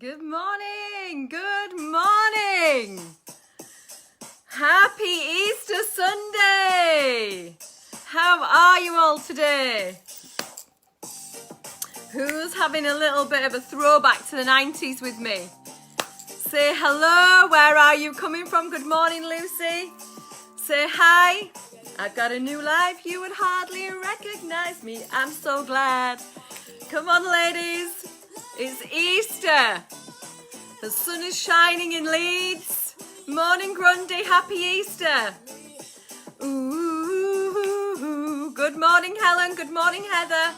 Good morning, good morning. Happy Easter Sunday. How are you all today? Who's having a little bit of a throwback to the 90s with me? Say hello, where are you coming from? Good morning, Lucy. Say hi. I've got a new life, you would hardly recognize me. I'm so glad. Come on, ladies. It's Easter. The sun is shining in Leeds. Morning, Grundy. Happy Easter. Ooh, good morning, Helen. Good morning, Heather.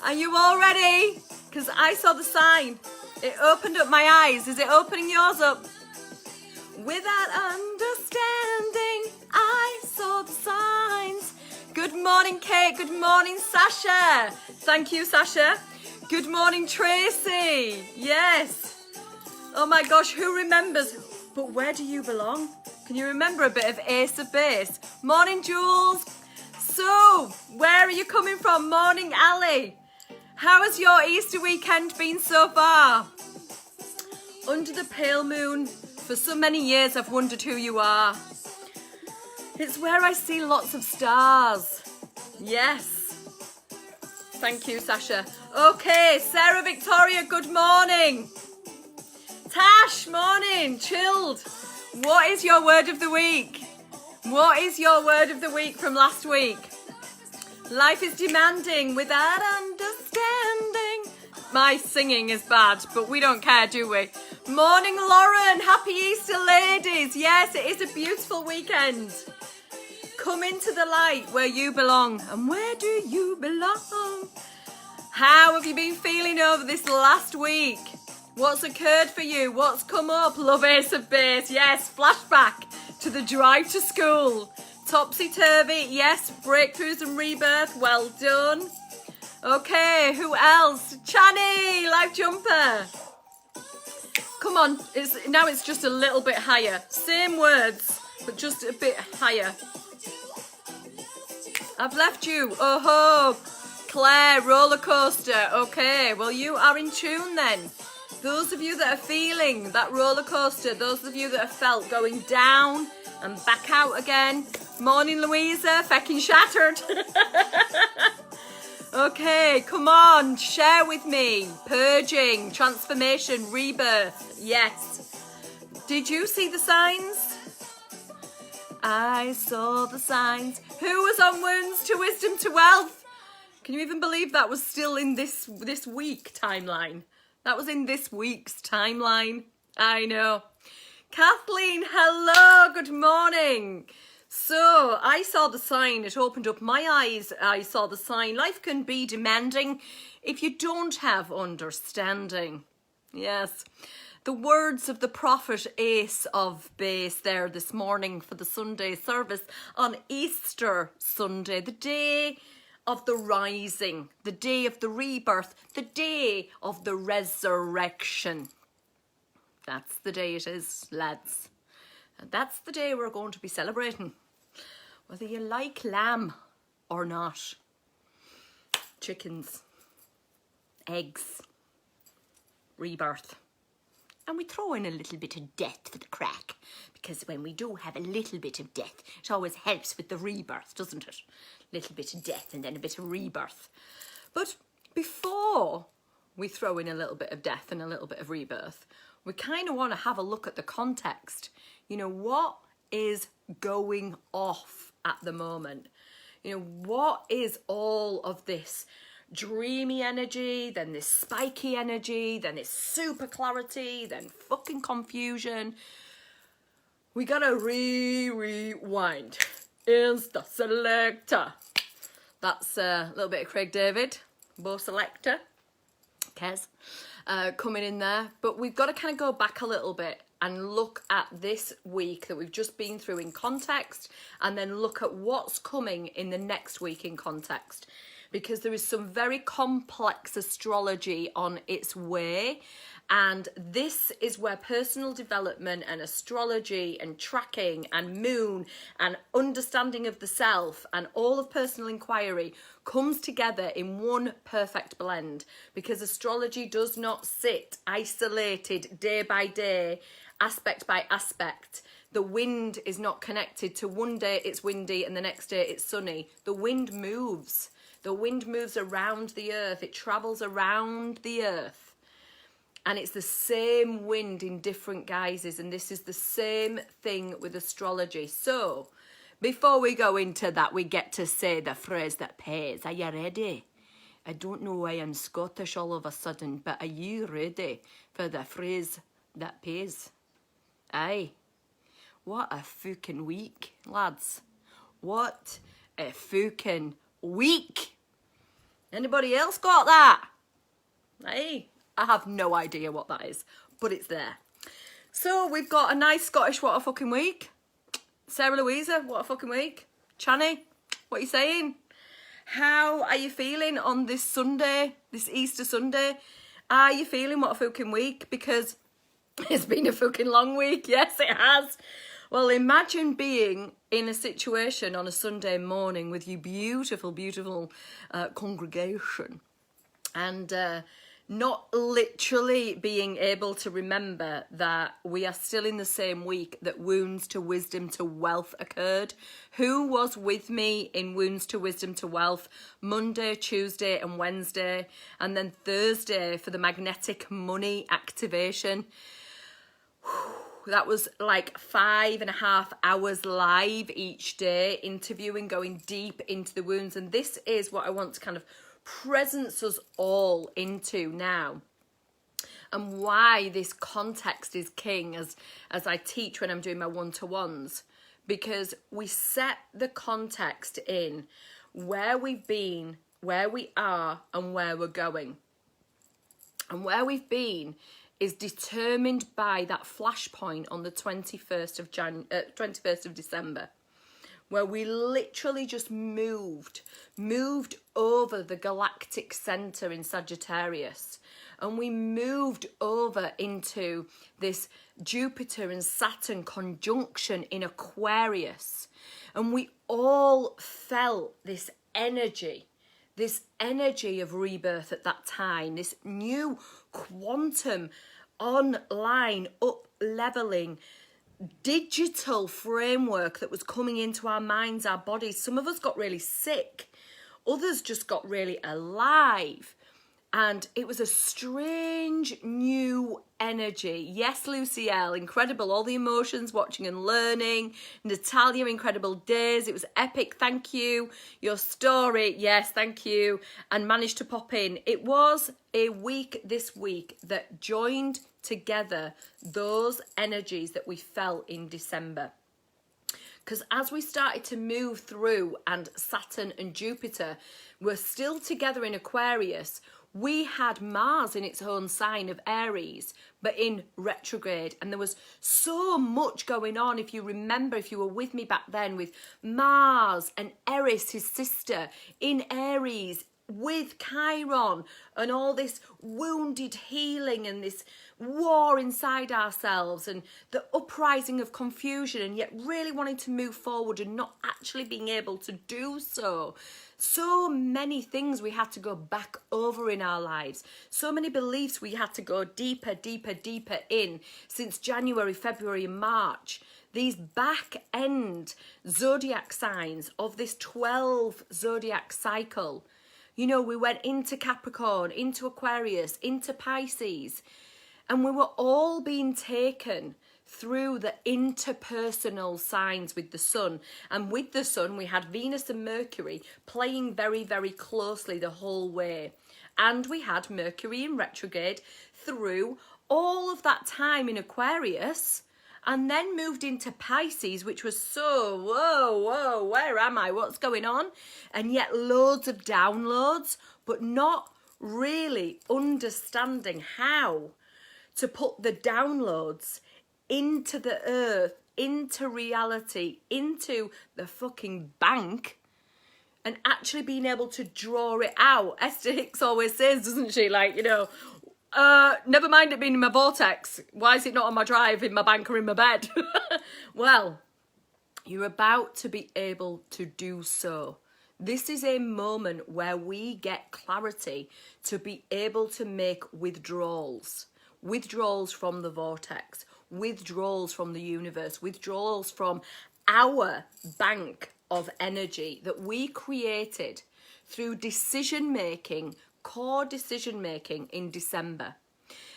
Are you all ready? Because I saw the sign. It opened up my eyes. Is it opening yours up? Without understanding, I saw the signs. Good morning, Kate. Good morning, Sasha. Thank you, Sasha. Good morning, Tracy. Yes. Oh my gosh, who remembers? But where do you belong? Can you remember a bit of Ace of Base? Morning, Jules. So, where are you coming from? Morning, Ali. How has your Easter weekend been so far? Under the pale moon, for so many years I've wondered who you are. It's where I see lots of stars. Yes. Thank you, Sasha. Okay, Sarah Victoria, good morning. Tash, morning. Chilled. What is your word of the week? What is your word of the week from last week? Life is demanding without understanding. My singing is bad, but we don't care, do we? Morning, Lauren. Happy Easter, ladies. Yes, it is a beautiful weekend. Come into the light where you belong. And where do you belong? How have you been feeling over this last week? What's occurred for you? What's come up? Love Ace of Base. Yes, flashback to the drive to school. Topsy-turvy. Yes, breakthroughs and rebirth. Well done. Okay, who else? Chani, live jumper. Come on, now it's just a little bit higher. Same words, but just a bit higher. I've left you. Oh, Claire, roller coaster. Okay, well, you are in tune then. Those of you that are feeling that roller coaster, those of you that have felt going down and back out again. Morning, Louisa, feckin' shattered. Okay, come on, share with me. Purging, transformation, rebirth. Yes. Did you see the signs? I saw the signs. Who was on Wounds to Wisdom to Wealth? Can you even believe that was still in this week timeline? That was in this week's timeline. I know. Kathleen, hello, good morning. So, I saw the sign, it opened up my eyes, I saw the sign. Life can be demanding if you don't have understanding. Yes. The words of the prophet Ace of Base there this morning for the Sunday service on Easter Sunday, the day of the rising, the day of the rebirth, the day of the resurrection. That's the day it is, lads. And that's the day we're going to be celebrating. Whether you like lamb or not. Chickens, eggs, rebirth. And we throw in a little bit of death for the crack. Because when we do have a little bit of death, it always helps with the rebirth, doesn't it? A little bit of death and then a bit of rebirth. But before we throw in a little bit of death and a little bit of rebirth, we kind of want to have a look at the context. You know, what is going off at the moment? You know, what is all of this dreamy energy, then this spiky energy, then this super clarity, then fucking confusion? We gotta rewind. Insta selector. That's a little bit of Craig David, Bo Selector, Kez, coming in there. But we've got to kind of go back a little bit and look at this week that we've just been through in context, and then look at what's coming in the next week in context. because there is some very complex astrology on its way. And this is where personal development and astrology and tracking and moon and understanding of the self and all of personal inquiry comes together in one perfect blend, because astrology does not sit isolated day by day, aspect by aspect. The wind is not connected to one day it's windy and the next day it's sunny. The wind moves. The wind moves around the earth. It travels around the earth. And it's the same wind in different guises. And this is the same thing with astrology. So, before we go into that, we get to say the phrase that pays. Are you ready? I don't know why I'm Scottish all of a sudden, but are you ready for the phrase that pays? Aye. What a fucking week, lads. What a fucking week. Anybody else got that? Aye. I have no idea what that is, but it's there. So we've got a nice Scottish what a fucking week. Sarah Louisa, what a fucking week. Channy, what are you saying? How are you feeling on this Sunday, this Easter Sunday? Are you feeling what a fucking week? Because it's been a fucking long week. Yes, it has. Well, imagine being in a situation on a Sunday morning with your beautiful, beautiful congregation and not literally being able to remember that we are still in the same week that Wounds to Wisdom to Wealth occurred. Who was with me in Wounds to Wisdom to Wealth Monday, Tuesday and Wednesday, and then Thursday for the magnetic money activation? That was like 5.5 hours live each day, interviewing, going deep into the wounds. And this is what I want to kind of presence us all into now, and why this context is king as I teach when I'm doing my one-to-ones, because we set the context in where we've been, where we are and where we're going. And where we've been is determined by that flashpoint on the 21st of December, where we literally just moved over the galactic center in Sagittarius, and we moved over into this Jupiter and Saturn conjunction in Aquarius, and we all felt this energy of rebirth at that time, this new quantum online up-leveling digital framework that was coming into our minds, our bodies. Some of us got really sick, others just got really alive, and it was a strange new energy. Yes, Lucielle, incredible, all the emotions, watching and learning. Natalia, incredible days, it was epic, thank you. Your story, yes, thank you, and managed to pop in. It was a week this week that joined together those energies that we felt in December. Because as we started to move through and Saturn and Jupiter were still together in Aquarius, we had Mars in its own sign of Aries, but in retrograde. And there was so much going on, if you remember, if you were with me back then, with Mars and Eris, his sister, in Aries, with Chiron, and all this wounded healing and this war inside ourselves and the uprising of confusion, and yet really wanting to move forward and not actually being able to do so. So many things we had to go back over in our lives. So many beliefs we had to go deeper, deeper, deeper in since January, February and March. These back end zodiac signs of this 12 zodiac cycle. You know, we went into Capricorn, into Aquarius, into Pisces, and we were all being taken through the interpersonal signs with the sun. And with the sun, we had Venus and Mercury playing very, very closely the whole way. And we had Mercury in retrograde through all of that time in Aquarius, and then moved into Pisces, which was so, whoa, where am I? What's going on? And yet loads of downloads, but not really understanding how to put the downloads into the earth, into reality, into the fucking bank, and actually being able to draw it out. Esther Hicks always says, doesn't she, like, you know, never mind it being in my vortex. Why is it not on my drive, in my bank, or in my bed? Well, you're about to be able to do so. This is a moment where we get clarity to be able to make withdrawals. Withdrawals from the vortex, withdrawals from the universe, withdrawals from our bank of energy that we created through decision making, core decision making in December.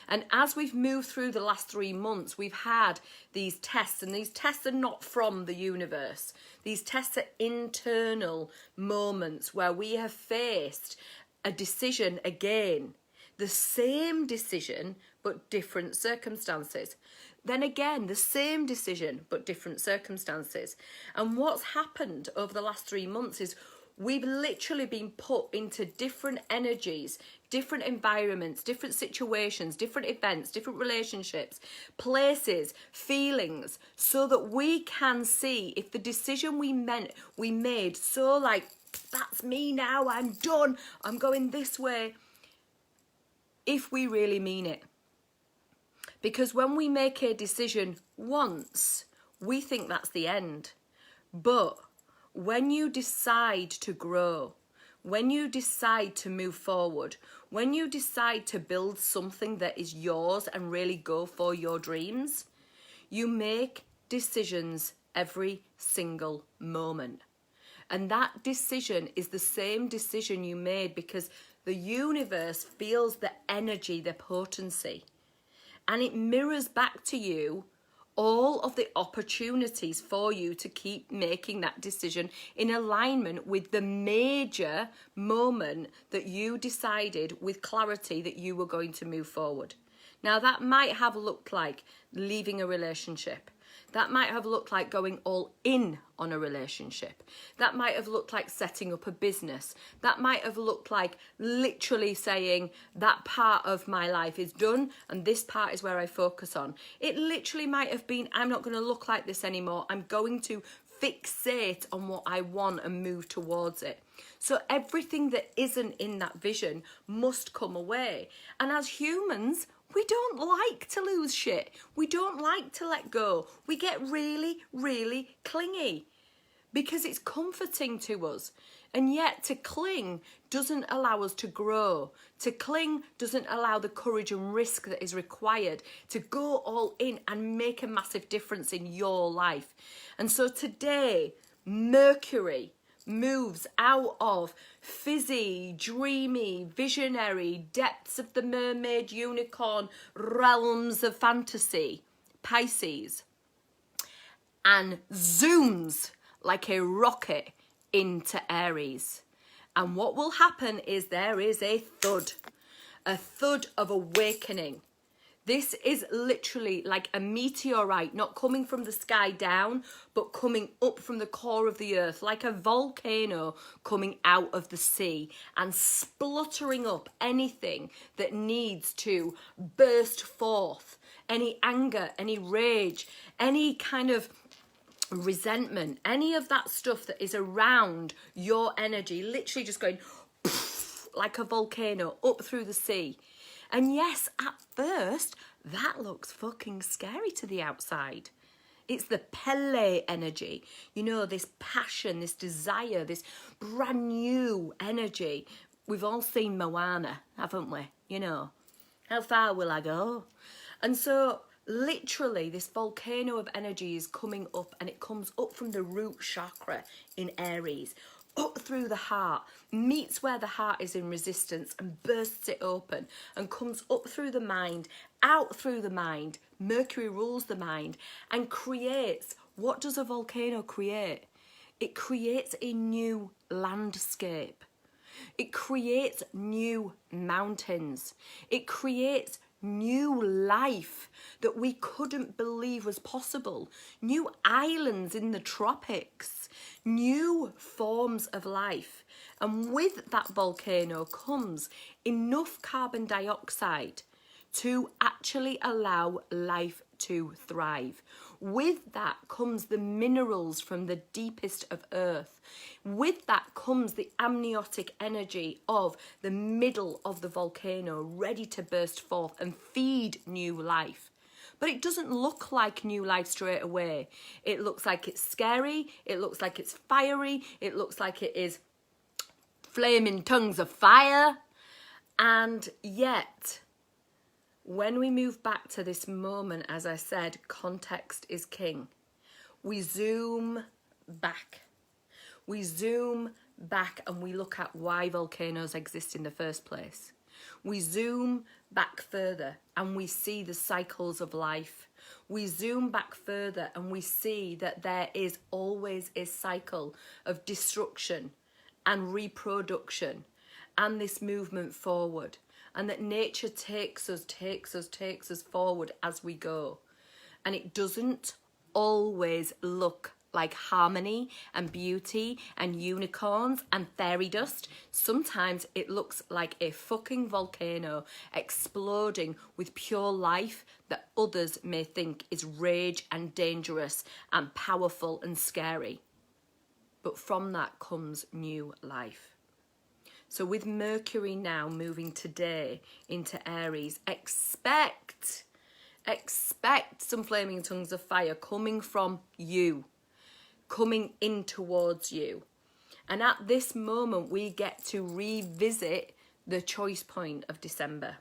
And as we've moved through the last 3 months, we've had these tests, and these tests are not from the universe. These tests are internal moments where we have faced a decision again, the same decision, but different circumstances. Then again, the same decision, but different circumstances. And what's happened over the last 3 months is we've literally been put into different energies, different environments, different situations, different events, different relationships, places, feelings, so that we can see if the decision we made, so like, that's me now, I'm done, I'm going this way, if we really mean it. Because when we make a decision once, we think that's the end. But when you decide to grow, when you decide to move forward, when you decide to build something that is yours and really go for your dreams, you make decisions every single moment. And that decision is the same decision you made because the universe feels the energy, the potency, and it mirrors back to you all of the opportunities for you to keep making that decision in alignment with the major moment that you decided with clarity that you were going to move forward. Now, that might have looked like leaving a relationship. That might have looked like going all in on a relationship. That might have looked like setting up a business. That might have looked like literally saying that part of my life is done and this part is where I focus on. It literally might have been, I'm not going to look like this anymore. I'm going to fixate on what I want and move towards it. So everything that isn't in that vision must come away. And as humans, we don't like to lose shit. We don't like to let go. We get really, really clingy because it's comforting to us. And yet to cling doesn't allow us to grow. To cling doesn't allow the courage and risk that is required to go all in and make a massive difference in your life. And so today, Mercury moves out of fizzy, dreamy, visionary, depths of the mermaid, unicorn, realms of fantasy, Pisces, and zooms like a rocket into Aries. And what will happen is there is a thud of awakening. This is literally like a meteorite, not coming from the sky down, but coming up from the core of the earth, like a volcano coming out of the sea and spluttering up anything that needs to burst forth. Any anger, any rage, any kind of resentment, any of that stuff that is around your energy, literally just going like a volcano up through the sea. And yes, at first, that looks fucking scary to the outside. It's the Pele energy, you know, this passion, this desire, this brand new energy. We've all seen Moana, haven't we? You know, how far will I go? And so literally this volcano of energy is coming up, and it comes up from the root chakra in Aries, up through the heart, meets where the heart is in resistance and bursts it open and comes up through the mind, out through the mind. Mercury rules the mind and creates, what does a volcano create? It creates a new landscape. It creates new mountains. It creates new life that we couldn't believe was possible. New islands in the tropics. New forms of life. And with that volcano comes enough carbon dioxide to actually allow life to thrive. With that comes the minerals from the deepest of earth. With that comes the amniotic energy of the middle of the volcano, ready to burst forth and feed new life. But it doesn't look like new life straight away. It looks like it's scary, it looks like it's fiery, it looks like it is flaming tongues of fire. And yet, when we move back to this moment, as I said, context is king. We zoom back. We zoom back and we look at why volcanoes exist in the first place. We zoom back further and we see the cycles of life. We zoom back further and we see that there is always a cycle of destruction and reproduction and this movement forward. And that nature takes us forward as we go. And it doesn't always look like harmony and beauty and unicorns and fairy dust. Sometimes it looks like a fucking volcano exploding with pure life that others may think is rage and dangerous and powerful and scary. But from that comes new life. So with Mercury now moving today into Aries, expect some flaming tongues of fire coming from you, coming in towards you. And at this moment, we get to revisit the choice point of December.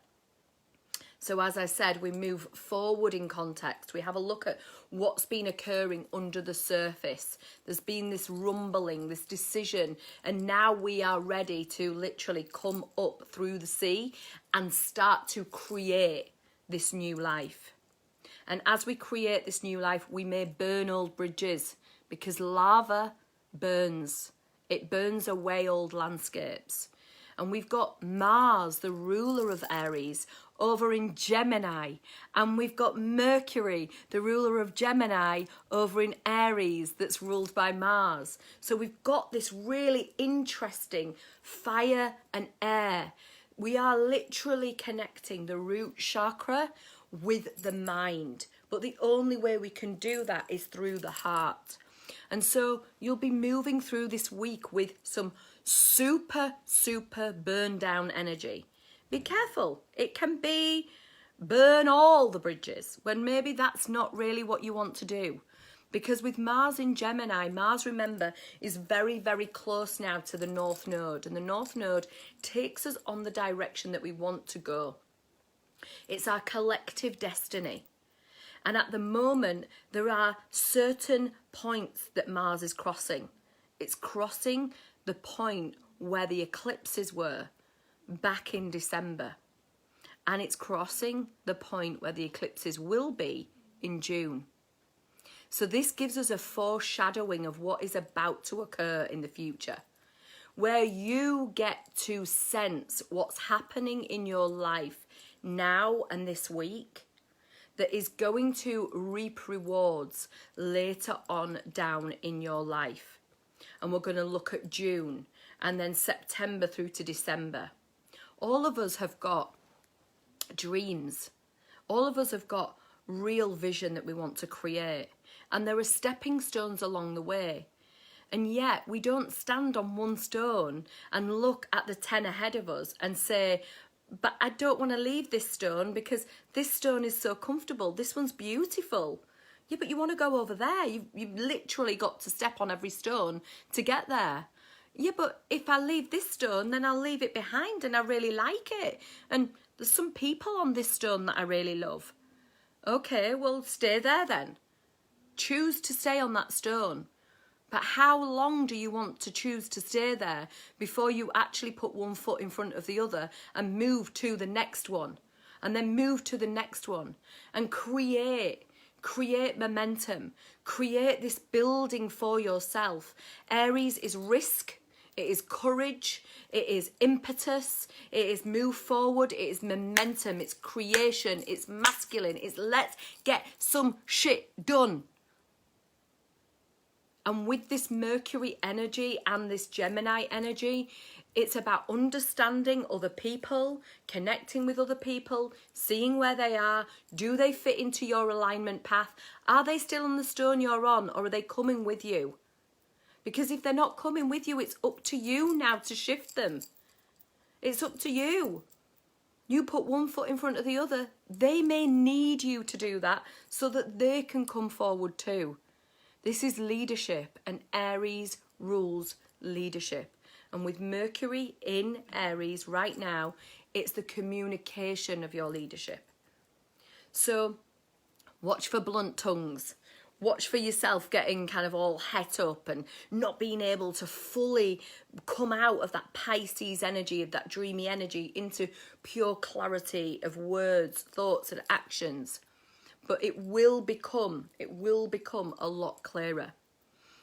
So as I said, we move forward in context. We have a look at what's been occurring under the surface. There's been this rumbling, this decision, and now we are ready to literally come up through the sea and start to create this new life. And as we create this new life, we may burn old bridges because lava burns. It burns away old landscapes. And we've got Mars, the ruler of Aries, over in Gemini. And we've got Mercury, the ruler of Gemini, over in Aries, that's ruled by Mars. So we've got this really interesting fire and air. We are literally connecting the root chakra with the mind. But the only way we can do that is through the heart. And so you'll be moving through this week with some super burn down energy. Be careful. It can be burn all the bridges when maybe that's not really what you want to do. Because with Mars in Gemini, Mars, remember, is very close now to the North Node. And the North Node takes us on the direction that we want to go. It's our collective destiny. And at the moment, there are certain points that Mars is crossing. It's crossing the point where the eclipses were back in December. And it's crossing the point where the eclipses will be in June. So this gives us a foreshadowing of what is about to occur in the future, where you get to sense what's happening in your life now and this week that is going to reap rewards later on down in your life. And we're going to look at June and then September through to December. All of us have got dreams. All of us have got real vision that we want to create. And there are stepping stones along the way. And yet we don't stand on one stone and look at the 10 ahead of us and say, but I don't want to leave this stone because this stone is so comfortable. This one's beautiful. Yeah, but you want to go over there. You've literally got to step on every stone to get there. Yeah, but if I leave this stone, then I'll leave it behind and I really like it. And there's some people on this stone that I really love. Okay, well, stay there then. Choose to stay on that stone. But how long do you want to choose to stay there before you actually put one foot in front of the other and move to the next one and then move to the next one and create momentum, create this building for yourself? Aries is risk, it is courage, it is impetus, it is move forward, it is momentum, it's creation, it's masculine, it's let's get some shit done. And with this Mercury energy and this Gemini energy, it's about understanding other people, connecting with other people, seeing where they are. Do they fit into your alignment path? Are they still on the stone you're on, or are they coming with you? Because if they're not coming with you, it's up to you now to shift them. It's up to you. You put one foot in front of the other. They may need you to do that so that they can come forward too. This is leadership, and Aries rules leadership. And with Mercury in Aries right now, it's the communication of your leadership. So watch for blunt tongues. Watch for yourself getting kind of all het up and not being able to fully come out of that Pisces energy, of that dreamy energy, into pure clarity of words, thoughts and actions. But it will become a lot clearer.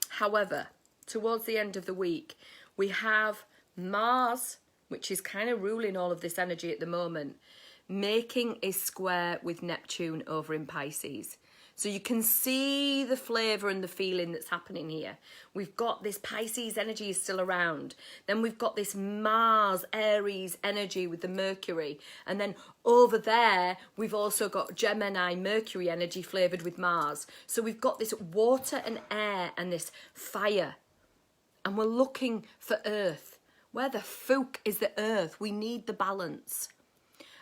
However, towards the end of the week, we have Mars, which is kind of ruling all of this energy at the moment, making a square with Neptune over in Pisces. So you can see the flavour and the feeling that's happening here. We've got this Pisces energy is still around. Then we've got this Mars, Aries energy with the Mercury. And then over there, we've also got Gemini, Mercury energy flavoured with Mars. So we've got this water and air and this fire. And we're looking for earth. Where the fuck is the earth? We need the balance.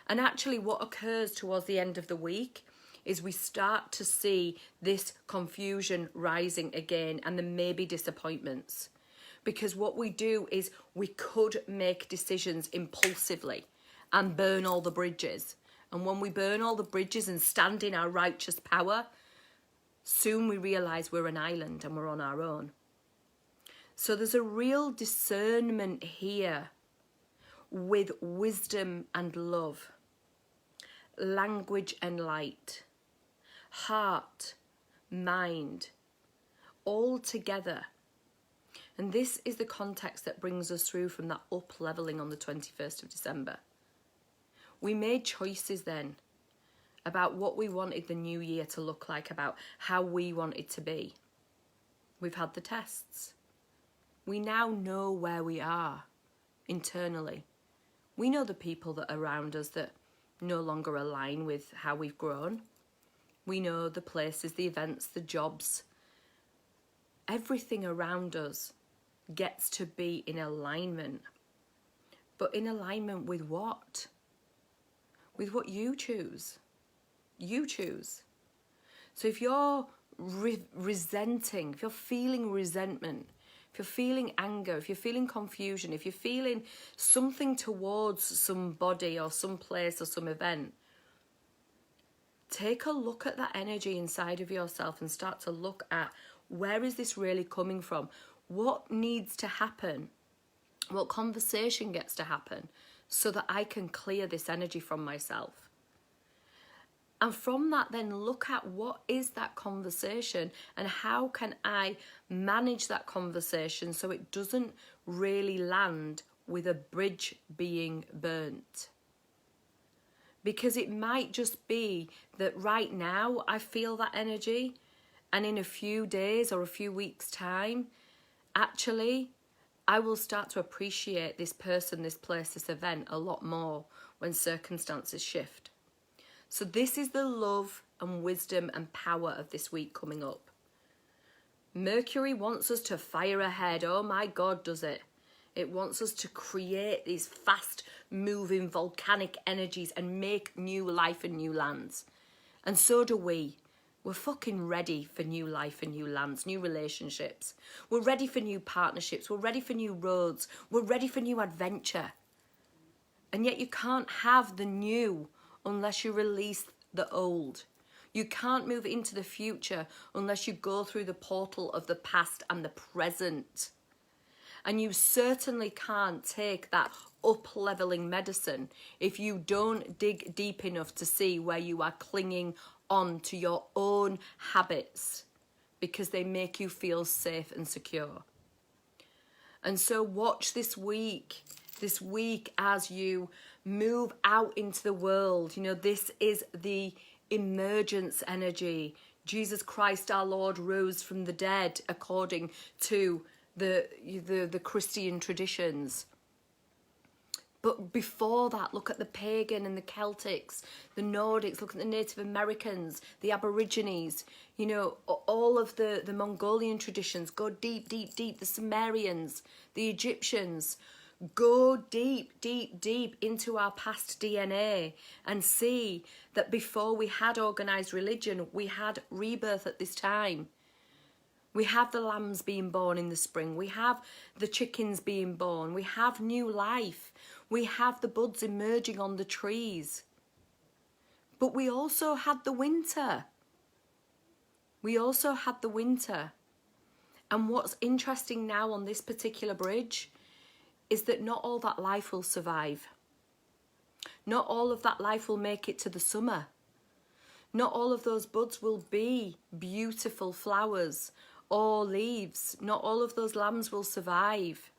And actually what occurs towards the end of the week is we start to see this confusion rising again, and there may be disappointments. Because what we do is we could make decisions impulsively and burn all the bridges. And when we burn all the bridges and stand in our righteous power, soon we realise we're an island and we're on our own. So there's a real discernment here with wisdom and love, language and light, heart, mind, all together. And this is the context that brings us through from that up-leveling on the 21st of December. We made choices then about what we wanted the new year to look like, about how we want it to be. We've had the tests. We now know where we are internally. We know the people that are around us that no longer align with how we've grown. We know the places, the events, the jobs. Everything around us gets to be in alignment. But in alignment with what? With what you choose. You choose. So if you're resenting, if you're feeling resentment, if you're feeling anger, if you're feeling confusion, if you're feeling something towards somebody or some place or some event, take a look at that energy inside of yourself and start to look at, where is this really coming from? What needs to happen? What conversation gets to happen so that I can clear this energy from myself? And from that, then look at what is that conversation and how can I manage that conversation so it doesn't really land with a bridge being burnt. Because it might just be that right now I feel that energy, and in a few days or a few weeks' time, actually, I will start to appreciate this person, this place, this event a lot more when circumstances shift. So this is the love and wisdom and power of this week coming up. Mercury wants us to fire ahead. Oh my God, does it? It wants us to create these fast-moving volcanic energies and make new life and new lands. And so do we. We're fucking ready for new life and new lands, new relationships. We're ready for new partnerships. We're ready for new roads. We're ready for new adventure. And yet you can't have the new unless you release the old. You can't move into the future unless you go through the portal of the past and the present. And you certainly can't take that up-leveling medicine if you don't dig deep enough to see where you are clinging on to your own habits because they make you feel safe and secure. And so watch this week as you move out into the world. You know, this is the emergence energy. Jesus Christ our Lord rose from the dead according to the Christian traditions. But before that, look at the pagan and the Celtics, the Nordics, look at the Native Americans, the Aborigines, you know, all of the Mongolian traditions. Go deep, deep, deep. The Sumerians, the Egyptians. Go deep, deep, deep into our past DNA and see that before we had organised religion, we had rebirth at this time. We have the lambs being born in the spring. We have the chickens being born. We have new life. We have the buds emerging on the trees. But we also had the winter. We also had the winter. And what's interesting now on this particular bridge is that not all that life will survive. Not all of that life will make it to the summer. Not all of those buds will be beautiful flowers or leaves. Not all of those lambs will survive.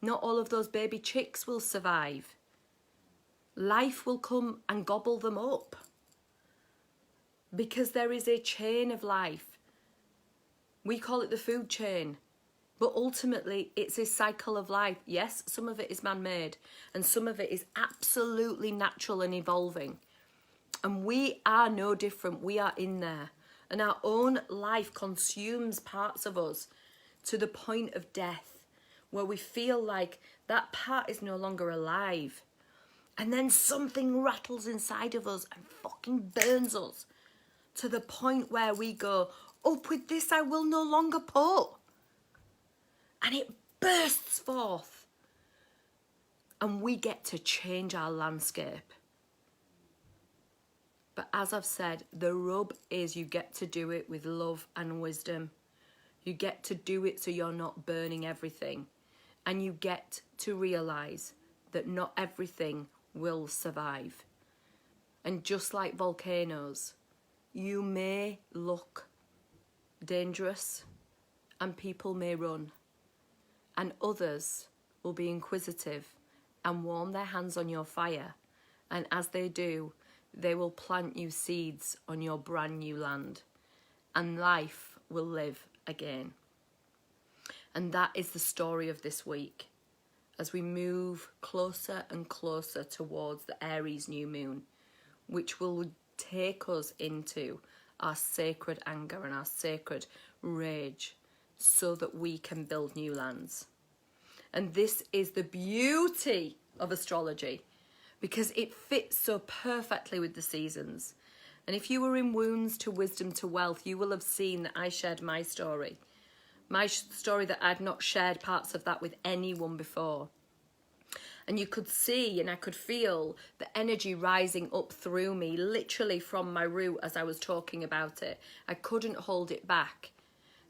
Not all of those baby chicks will survive. Life will come and gobble them up. Because there is a chain of life. We call it the food chain. But ultimately, it's a cycle of life. Yes, some of it is man-made. And some of it is absolutely natural and evolving. And we are no different. We are in there. And our own life consumes parts of us to the point of death, where we feel like that part is no longer alive. And then something rattles inside of us and fucking burns us to the point where we go, up with this I will no longer put. And it bursts forth. And we get to change our landscape. But as I've said, the rub is you get to do it with love and wisdom. You get to do it so you're not burning everything. And you get to realise that not everything will survive. And just like volcanoes, you may look dangerous and people may run. And others will be inquisitive and warm their hands on your fire. And as they do, they will plant you seeds on your brand new land. And life will live again. And that is the story of this week, as we move closer and closer towards the Aries new moon, which will take us into our sacred anger and our sacred rage so that we can build new lands. And this is the beauty of astrology, because it fits so perfectly with the seasons. And if you were in Wounds to Wisdom to Wealth, you will have seen that I shared my story. My story that I'd not shared parts of that with anyone before. And you could see and I could feel the energy rising up through me, literally from my root as I was talking about it. I couldn't hold it back.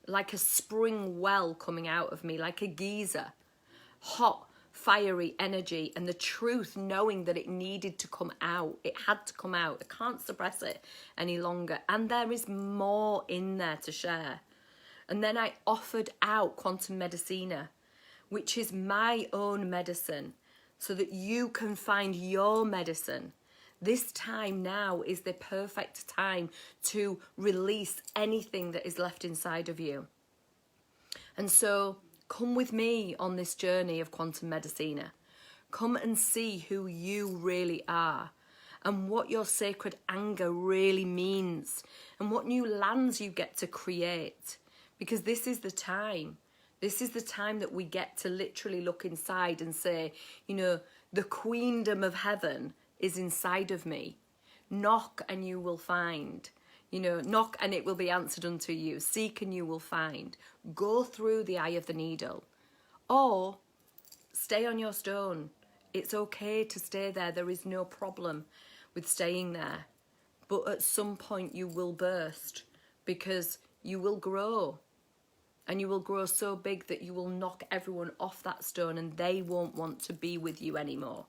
Like a spring well coming out of me, like a geyser. Hot, fiery energy, and the truth knowing that it needed to come out. It had to come out. I can't suppress it any longer. And there is more in there to share. And then I offered out Quantum Medicina, which is my own medicine, so that you can find your medicine. This time now is the perfect time to release anything that is left inside of you. And so come with me on this journey of Quantum Medicina. Come and see who you really are and what your sacred anger really means and what new lands you get to create. Because this is the time. This is the time that we get to literally look inside and say, you know, the queendom of heaven is inside of me. Knock and you will find. You know, knock and it will be answered unto you. Seek and you will find. Go through the eye of the needle. Or stay on your stone. It's okay to stay there. There is no problem with staying there. But at some point you will burst because you will grow. And you will grow so big that you will knock everyone off that stone and they won't want to be with you anymore.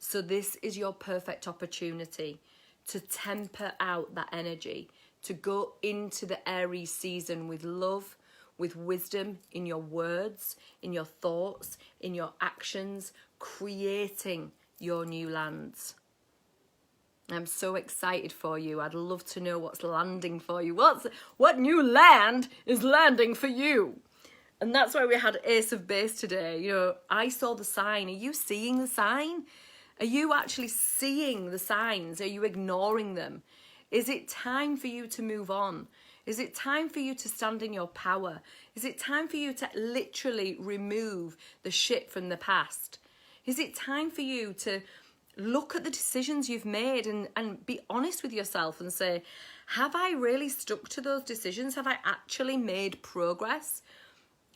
So this is your perfect opportunity to temper out that energy, to go into the Aries season with love, with wisdom in your words, in your thoughts, in your actions, creating your new lands. I'm so excited for you. I'd love to know what's landing for you. What new land is landing for you? And that's why we had Ace of Base today. You know, I saw the sign. Are you seeing the sign? Are you actually seeing the signs? Are you ignoring them? Is it time for you to move on? Is it time for you to stand in your power? Is it time for you to literally remove the shit from the past? Is it time for you to look at the decisions you've made and be honest with yourself and say, have I really stuck to those decisions? Have I actually made progress?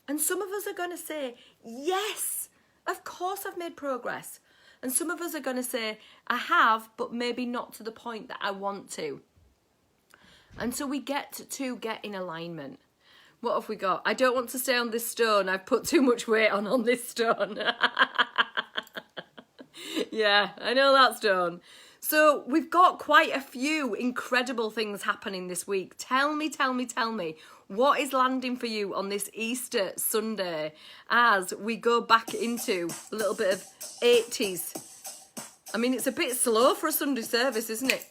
And some of us are going to say, yes, of course I've made progress. And some of us are going to say, I have, but maybe not to the point that I want to. And so we get to get in alignment. What have we got? I don't want to stay on this stone. I've put too much weight on this stone. Yeah, I know that stone. So we've got quite a few incredible things happening this week. Tell me, what is landing for you on this Easter Sunday as we go back into a little bit of 80s? I mean, it's a bit slow for a Sunday service, isn't it?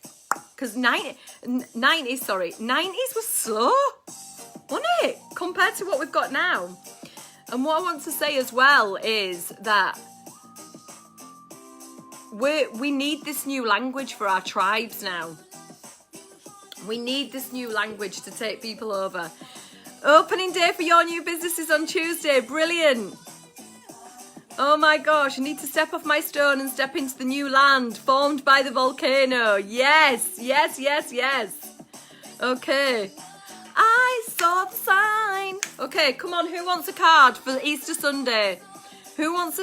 Because 90s was slow, wasn't it? Compared to what we've got now. And what I want to say as well is that we need this new language for our tribes now. We need this new language to take people over. Opening day for your new businesses on Tuesday. Brilliant. Oh my gosh, I need to step off my stone and step into the new land formed by the volcano. Yes. Okay. I saw the sign. Okay, come on, who wants a card for Easter Sunday? Who wants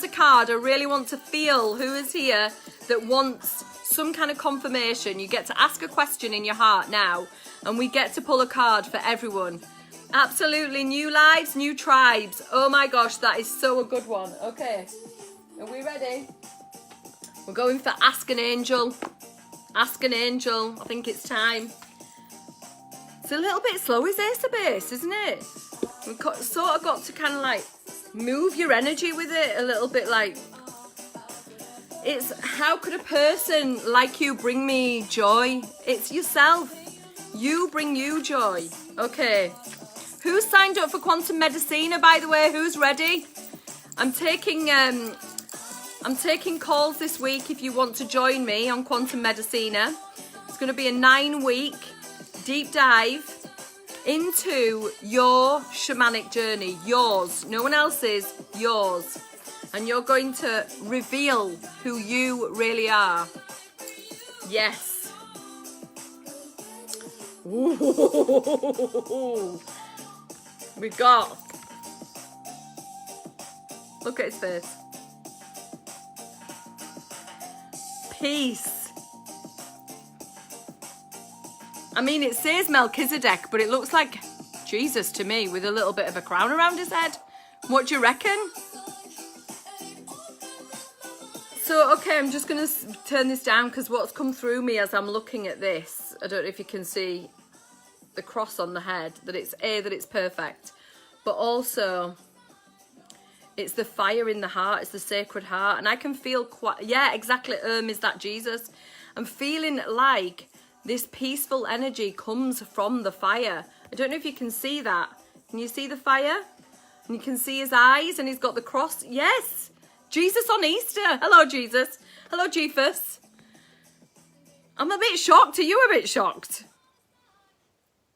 a card? I really want to feel who is here that wants some kind of confirmation. You get to ask a question in your heart now, and we get to pull a card for everyone. Absolutely, new lives, new tribes. Oh my gosh, that is so a good one. Okay, are we ready? We're going for Ask an Angel. Ask an Angel. I think it's time. It's a little bit slow, is Ace of Base, isn't it? We've sort of got to kind of like move your energy with it a little bit, like it's how could a person like you bring me joy? It's yourself. You bring you joy. Okay. Who's signed up for Quantum Medicina, by the way? Who's ready? I'm taking calls this week if you want to join me on Quantum Medicina. It's going to be a 9-week deep dive into your shamanic journey, yours, no one else's, yours. And you're going to reveal who you really are. Yes. Ooh. We got. Look at his face. Peace. I mean, it says Melchizedek, but it looks like Jesus to me with a little bit of a crown around his head. What do you reckon? So, okay, I'm just going to turn this down because what's come through me as I'm looking at this, I don't know if you can see the cross on the head, that it's perfect, but also it's the fire in the heart, it's the sacred heart, and I can feel quite, yeah, exactly, is that Jesus? I'm feeling like this peaceful energy comes from the fire. I don't know if you can see that. Can you see the fire? And you can see his eyes and he's got the cross. Yes! Jesus on Easter. Hello, Jesus. Hello, Jesus. I'm a bit shocked. Are you a bit shocked?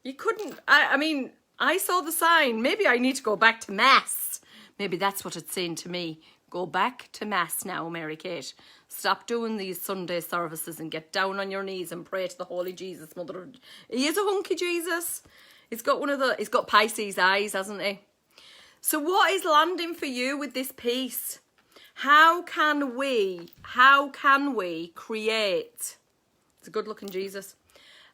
You couldn't... I mean, I saw the sign. Maybe I need to go back to Mass. Maybe that's what it's saying to me. Go back to Mass now, Mary-Kate. Stop doing these Sunday services and get down on your knees and pray to the Holy Jesus, Mother. He is a hunky Jesus. He's got Pisces eyes, hasn't he? So what is landing for you with this piece? How can we create, it's a good looking Jesus.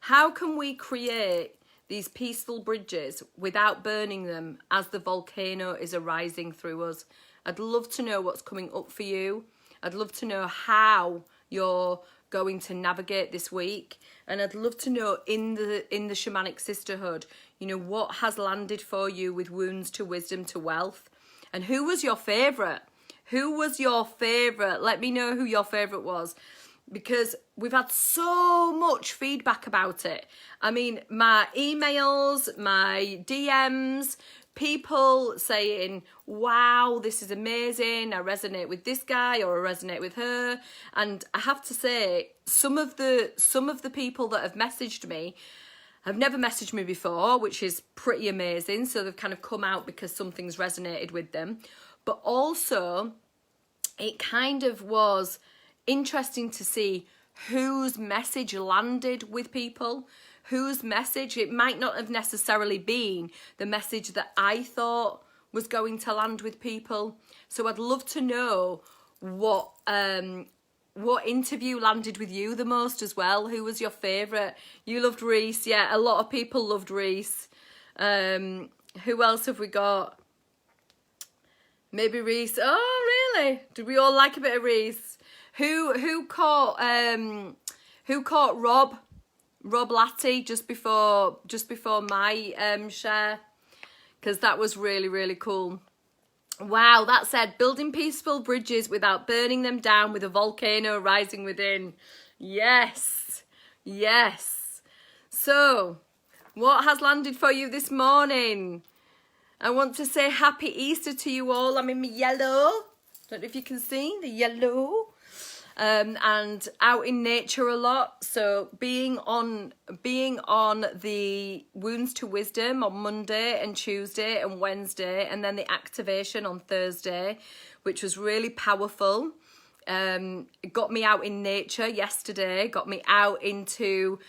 How can we create these peaceful bridges without burning them as the volcano is arising through us? I'd love to know what's coming up for you. I'd love to know how you're going to navigate this week. And I'd love to know in the shamanic sisterhood, you know, what has landed for you with wounds to wisdom to wealth. And who was your favourite? Who was your favourite? Let me know who your favourite was. because we've had so much feedback about it. I mean, my emails, my DMs, people saying, wow, this is amazing, I resonate with this guy or I resonate with her. And I have to say, some of the people that have messaged me have never messaged me before, which is pretty amazing. So they've kind of come out because something's resonated with them. But also, it kind of was interesting to see whose message landed with people, whose message, it might not have necessarily been the message that I thought was going to land with people. So I'd love to know what interview landed with you the most as well. Who was your favourite? You loved Reese. Yeah, a lot of people loved Reese. Who else have we got? Maybe Reese. Oh, really? Did we all like a bit of Reese? Who caught Rob Latty just before my share? Because that was really, really cool. Wow, that said, building peaceful bridges without burning them down with a volcano rising within. Yes, yes. So, what has landed for you this morning? I want to say happy Easter to you all. I'm in my yellow. Don't know if you can see the yellow. And out in nature a lot. So being on the Wounds to Wisdom on Monday and Tuesday and Wednesday, and then the activation on Thursday, which was really powerful. It got me out in nature yesterday, got me out into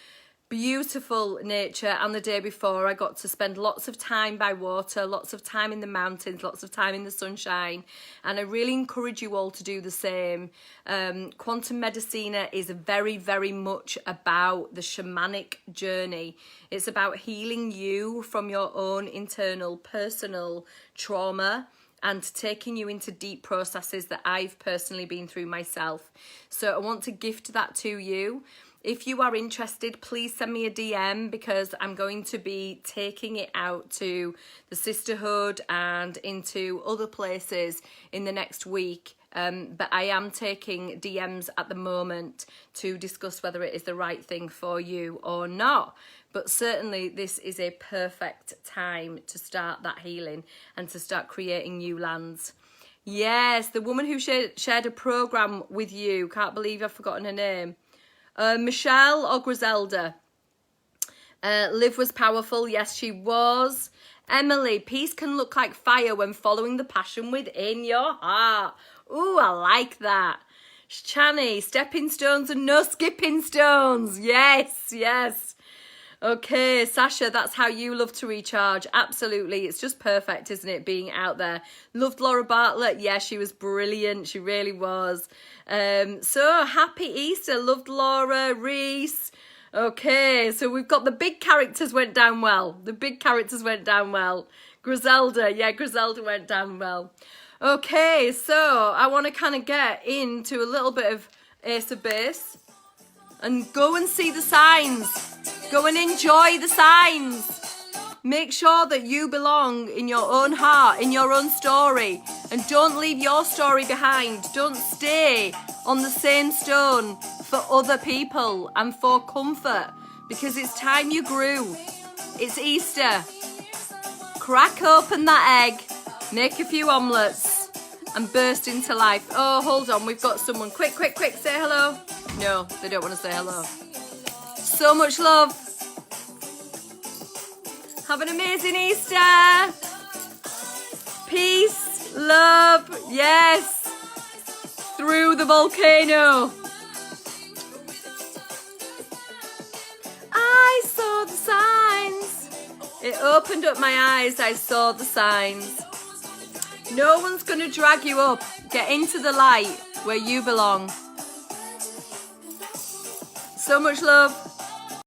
beautiful nature, and the day before I got to spend lots of time by water, lots of time in the mountains, lots of time in the sunshine, and I really encourage you all to do the same. Quantum Medicina is very, very much about the shamanic journey. It's about healing you from your own internal personal trauma and taking you into deep processes that I've personally been through myself. So I want to gift that to you. If you are interested, please send me a DM, because I'm going to be taking it out to the sisterhood and into other places in the next week. But I am taking DMs at the moment to discuss whether it is the right thing for you or not. But certainly this is a perfect time to start that healing and to start creating new lands. Yes, the woman who shared a program with you, can't believe I've forgotten her name. Michelle or Griselda? Liv was powerful. Yes, she was. Emily, peace can look like fire when following the passion within your heart. Ooh, I like that. Chani, stepping stones and no skipping stones. Yes, yes. Okay, Sasha, that's how you love to recharge. Absolutely. It's just perfect, isn't it, being out there? Loved Laura Bartlett. Yeah, she was brilliant. She really was. So, happy Easter. Loved Laura, Reese. Okay, so we've got the big characters went down well. The big characters went down well. Griselda. Yeah, Griselda went down well. Okay, so I want to kind of get into a little bit of Ace of Base and go and see the signs. Go and enjoy the signs. Make sure that you belong in your own heart, in your own story, and don't leave your story behind. Don't stay on the same stone for other people and for comfort, because it's time you grew. It's Easter. Crack open that egg, make a few omelettes, and burst into life. Oh, hold on, we've got someone. Quick, quick, quick, say hello. No, they don't want to say hello. So much love. Have an amazing Easter. Peace, love, yes. Through the volcano. I saw the signs. It opened up my eyes. I saw the signs. No one's going to drag you up. Get into the light where you belong. So much love.